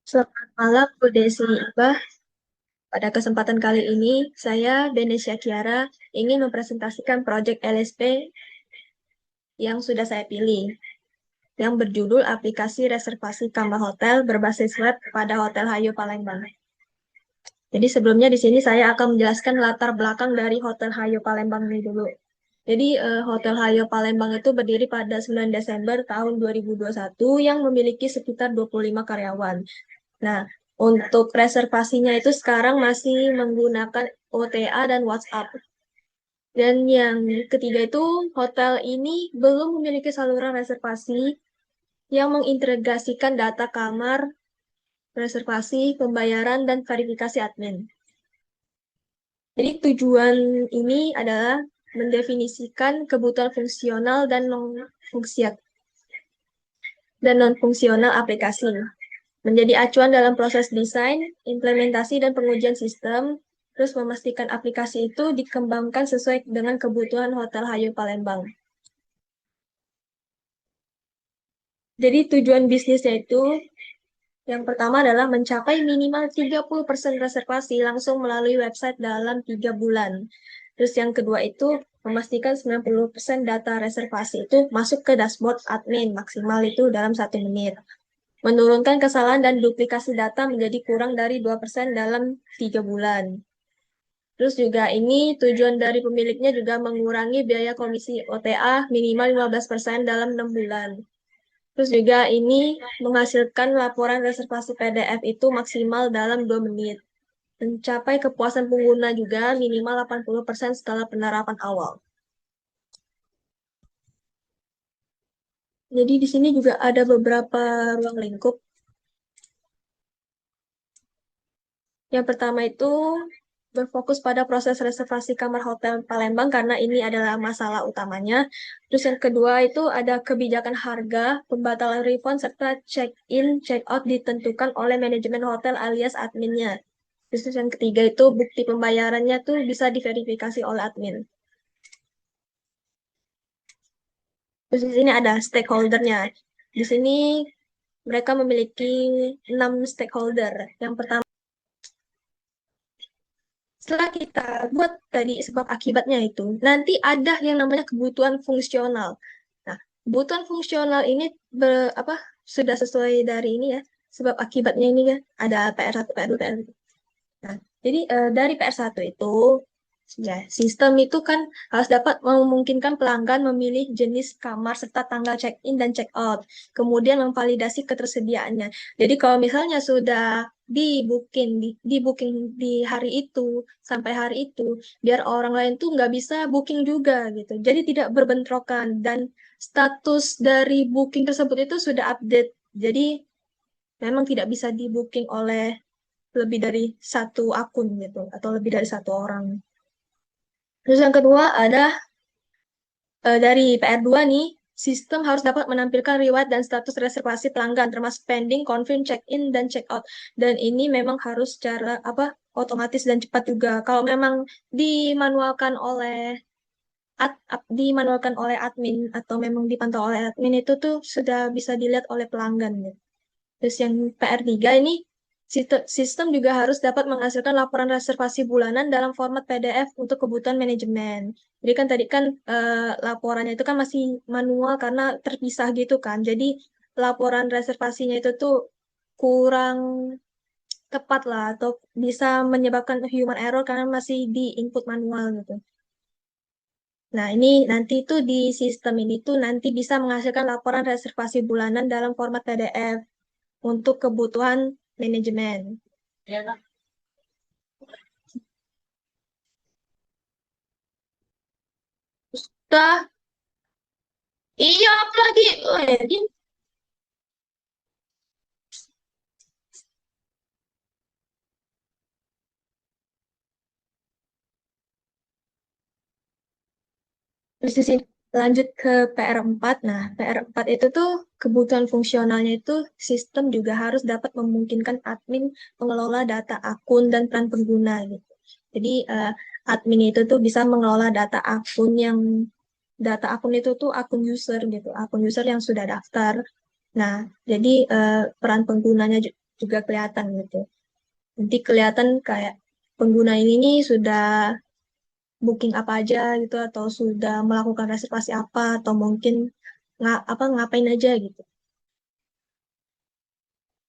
Selamat malam, Bu Desi Iqbah. Pada kesempatan kali ini, saya, Benesia Kiara, ingin mempresentasikan proyek LSP yang sudah saya pilih, yang berjudul Aplikasi Reservasi Kamar Hotel berbasis web pada Hotel Hayo Palembang. Jadi sebelumnya di sini saya akan menjelaskan latar belakang dari Hotel Hayo Palembang ini dulu. Jadi Hotel Hayo Palembang itu berdiri pada 9 Desember tahun 2021 yang memiliki sekitar 25 karyawan. Nah, untuk reservasinya itu sekarang masih menggunakan OTA dan WhatsApp. Dan yang ketiga itu, hotel ini belum memiliki saluran reservasi yang mengintegrasikan data kamar, reservasi, pembayaran, dan verifikasi admin. Jadi tujuan ini adalah mendefinisikan kebutuhan fungsional dan non-fungsional aplikasi, menjadi acuan dalam proses desain, implementasi, dan pengujian sistem, terus memastikan aplikasi itu dikembangkan sesuai dengan kebutuhan Hotel Hayo Palembang. Jadi tujuan bisnisnya itu yang pertama adalah mencapai minimal 30% reservasi langsung melalui website dalam 3 bulan. Terus yang kedua itu memastikan 90% data reservasi itu masuk ke dashboard admin, maksimal itu dalam 1 menit. Menurunkan kesalahan dan duplikasi data menjadi kurang dari 2% dalam 3 bulan. Terus juga ini tujuan dari pemiliknya juga mengurangi biaya komisi OTA minimal 15% dalam 6 bulan. Terus juga ini menghasilkan laporan reservasi PDF itu maksimal dalam 2 menit. Mencapai kepuasan pengguna juga minimal 80% setelah penerapan awal. Jadi di sini juga ada beberapa ruang lingkup. Yang pertama itu berfokus pada proses reservasi kamar hotel Palembang karena ini adalah masalah utamanya. Terus yang kedua itu ada kebijakan harga, pembatalan refund, serta check-in, check-out ditentukan oleh manajemen hotel alias adminnya. Terus yang ketiga itu bukti pembayarannya tuh bisa diverifikasi oleh admin. Terus di sini ada stakeholdernya. Di sini mereka memiliki 6 stakeholder. Yang pertama, setelah kita buat tadi sebab akibatnya itu, nanti ada yang namanya kebutuhan fungsional. Nah, kebutuhan fungsional ini sudah sesuai dari ini ya, sebab akibatnya ini kan ada PR1, PR2, PR3. Nah, jadi dari PR1 itu, ya, sistem itu kan harus dapat memungkinkan pelanggan memilih jenis kamar serta tanggal check-in dan check-out, kemudian memvalidasi ketersediaannya. Jadi kalau misalnya sudah di booking di hari itu sampai hari itu, biar orang lain tuh nggak bisa booking juga gitu. Jadi tidak berbentrokan dan status dari booking tersebut itu sudah update. Jadi memang tidak bisa di booking oleh lebih dari satu akun gitu atau lebih dari satu orang. Terus yang kedua ada dari PR2 nih, sistem harus dapat menampilkan riwayat dan status reservasi pelanggan termasuk pending, confirm, check-in dan check-out. Dan ini memang harus secara otomatis dan cepat juga. Kalau memang dimanualkan oleh dimanualkan oleh admin atau memang dipantau oleh admin itu tuh sudah bisa dilihat oleh pelanggan gitu. Terus yang PR3 ini, sistem juga harus dapat menghasilkan laporan reservasi bulanan dalam format PDF untuk kebutuhan manajemen. Jadi kan tadi kan laporannya itu kan masih manual karena terpisah gitu kan. Jadi laporan reservasinya itu tuh kurang tepat lah atau bisa menyebabkan human error karena masih di input manual gitu. Nah, ini nanti tuh di sistem ini tuh nanti bisa menghasilkan laporan reservasi bulanan dalam format PDF untuk kebutuhan manajemen. Udah, iya apalagi, dia terus di sini lanjut ke PR4. Nah, PR4 itu tuh kebutuhan fungsionalnya itu sistem juga harus dapat memungkinkan admin mengelola data akun dan peran pengguna gitu. Jadi admin itu tuh bisa mengelola data akun itu tuh akun user gitu, akun user yang sudah daftar. Nah, jadi peran juga kelihatan gitu. Nanti kelihatan kayak pengguna ini sudah booking apa aja gitu atau sudah melakukan reservasi apa atau mungkin ngapain aja gitu.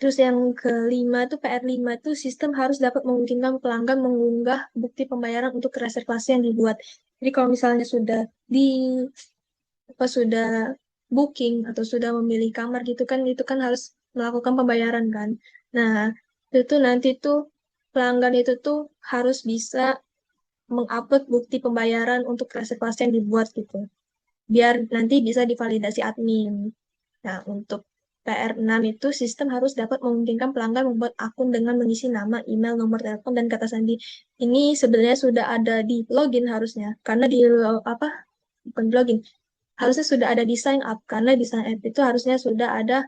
Terus yang kelima tuh PR5 tuh sistem harus dapat memungkinkan pelanggan mengunggah bukti pembayaran untuk reservasi yang dibuat. Jadi kalau misalnya di sudah booking atau sudah memilih kamar gitu kan itu kan harus melakukan pembayaran kan. Nah, itu tuh nanti tuh pelanggan itu tuh harus bisa mengupload bukti pembayaran untuk reservasi yang dibuat gitu. Biar nanti bisa divalidasi admin. Nah, untuk PR6 itu sistem harus dapat memungkinkan pelanggan membuat akun dengan mengisi nama, email, nomor telepon, dan kata sandi. Ini sebenarnya sudah ada di login harusnya. Karena apa? Bukan di login. Harusnya sudah ada di sign up. Karena di sign up itu harusnya sudah ada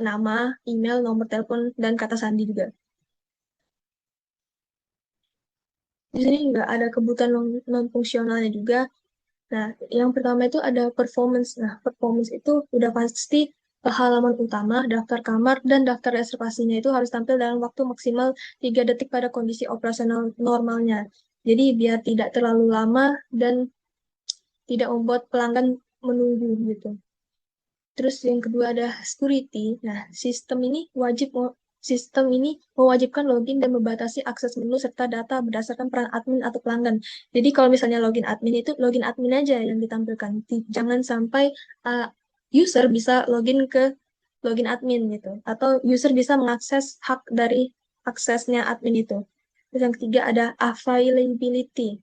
nama, email, nomor telepon, dan kata sandi juga. Di sini nggak ada kebutuhan non-fungsionalnya juga. Nah, yang pertama itu ada performance. Nah, performance itu udah pasti halaman utama, daftar kamar, dan daftar reservasinya itu harus tampil dalam waktu maksimal 3 detik pada kondisi operasional normalnya. Jadi biar tidak terlalu lama dan tidak membuat pelanggan menunggu gitu. Terus yang kedua ada security. Nah, sistem ini mewajibkan login dan membatasi akses menu serta data berdasarkan peran admin atau pelanggan. Jadi kalau misalnya login admin itu login admin aja yang ditampilkan. Jangan sampai uh, user bisa login ke login admin gitu. Atau user bisa mengakses hak dari aksesnya admin itu. Terus yang ketiga ada availability.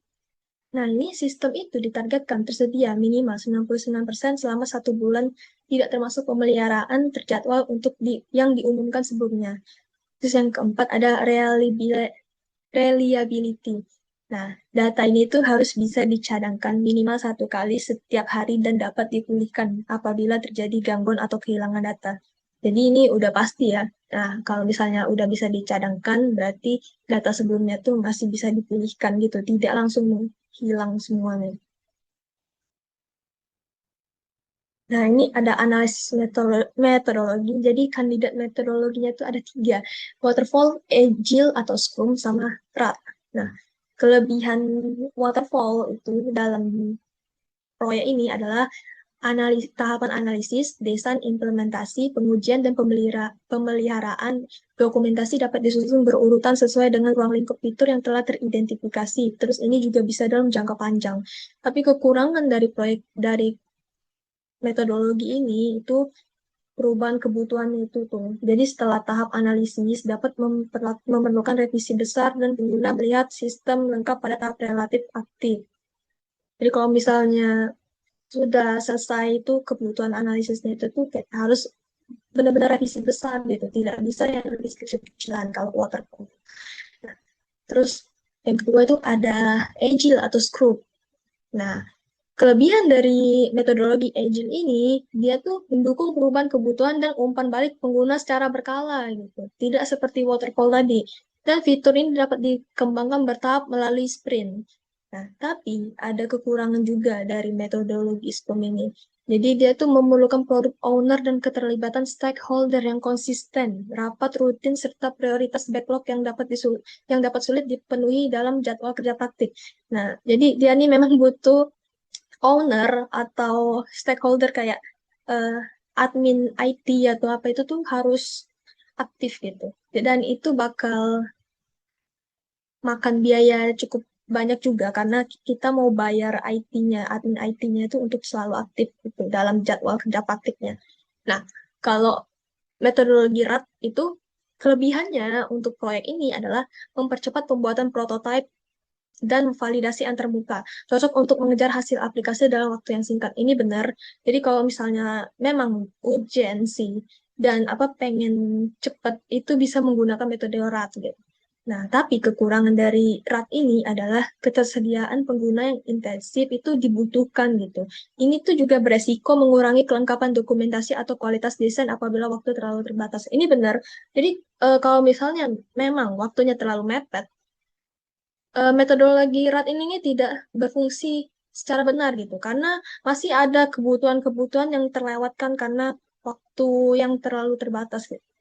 Nah, ini sistem itu ditargetkan tersedia minimal 99% selama 1 bulan, tidak termasuk pemeliharaan terjadwal untuk yang diumumkan sebelumnya. Terus yang keempat ada reliability. Nah, data ini tuh harus bisa dicadangkan minimal 1 kali setiap hari dan dapat dipulihkan apabila terjadi gangguan atau kehilangan data. Jadi ini udah pasti ya. Nah, kalau misalnya udah bisa dicadangkan, berarti data sebelumnya tuh masih bisa dipulihkan gitu, tidak langsung hilang semuanya. Nah, ini ada analisis metodologi. Jadi, kandidat metodologinya itu ada 3. Waterfall, Agile, atau Scrum, sama RAT. Nah, kelebihan waterfall itu dalam proyek ini adalah tahapan analisis, desain, implementasi, pengujian, dan pemeliharaan dokumentasi dapat disusun berurutan sesuai dengan ruang lingkup fitur yang telah teridentifikasi. Terus ini juga bisa dalam jangka panjang. Tapi kekurangan dari metodologi ini itu perubahan kebutuhan itu tuh. Jadi setelah tahap analisis dapat memerlukan revisi besar dan pengguna melihat sistem lengkap pada tahap relatif aktif. Jadi kalau misalnya sudah selesai itu kebutuhan analisisnya itu tuh kayak harus benar-benar revisi besar gitu, tidak bisa yang revisi kecil-kecilan kalau waterfall. Nah, terus yang kedua itu ada agile atau scrum. Nah, kelebihan dari metodologi Agile ini, dia tuh mendukung perubahan kebutuhan dan umpan balik pengguna secara berkala gitu. Tidak seperti waterfall tadi. Dan fitur ini dapat dikembangkan bertahap melalui sprint. Nah, tapi ada kekurangan juga dari metodologi Scrum ini. Jadi dia tuh memerlukan product owner dan keterlibatan stakeholder yang konsisten, rapat rutin serta prioritas backlog yang dapat sulit dipenuhi dalam jadwal kerja praktik. Nah, jadi dia ini memang butuh owner atau stakeholder kayak eh, admin IT atau apa itu tuh harus aktif gitu. Dan itu bakal makan biaya cukup banyak juga karena kita mau bayar IT-nya, admin IT-nya itu untuk selalu aktif gitu dalam jadwal kerja praktiknya. Nah, kalau metodologi RAT itu kelebihannya untuk proyek ini adalah mempercepat pembuatan prototipe dan validasi antar muka. Cocok untuk mengejar hasil aplikasi dalam waktu yang singkat. Ini benar. Jadi kalau misalnya memang urgensi dan apa pengen cepat itu bisa menggunakan metode RAT gitu. Nah, tapi kekurangan dari RAT ini adalah ketersediaan pengguna yang intensif itu dibutuhkan gitu. Ini tuh juga beresiko mengurangi kelengkapan dokumentasi atau kualitas desain apabila waktu terlalu terbatas. Ini benar. Jadi kalau misalnya memang waktunya terlalu mepet, metodologi RAT ini tidak berfungsi secara benar gitu karena masih ada kebutuhan-kebutuhan yang terlewatkan karena waktu yang terlalu terbatas gitu.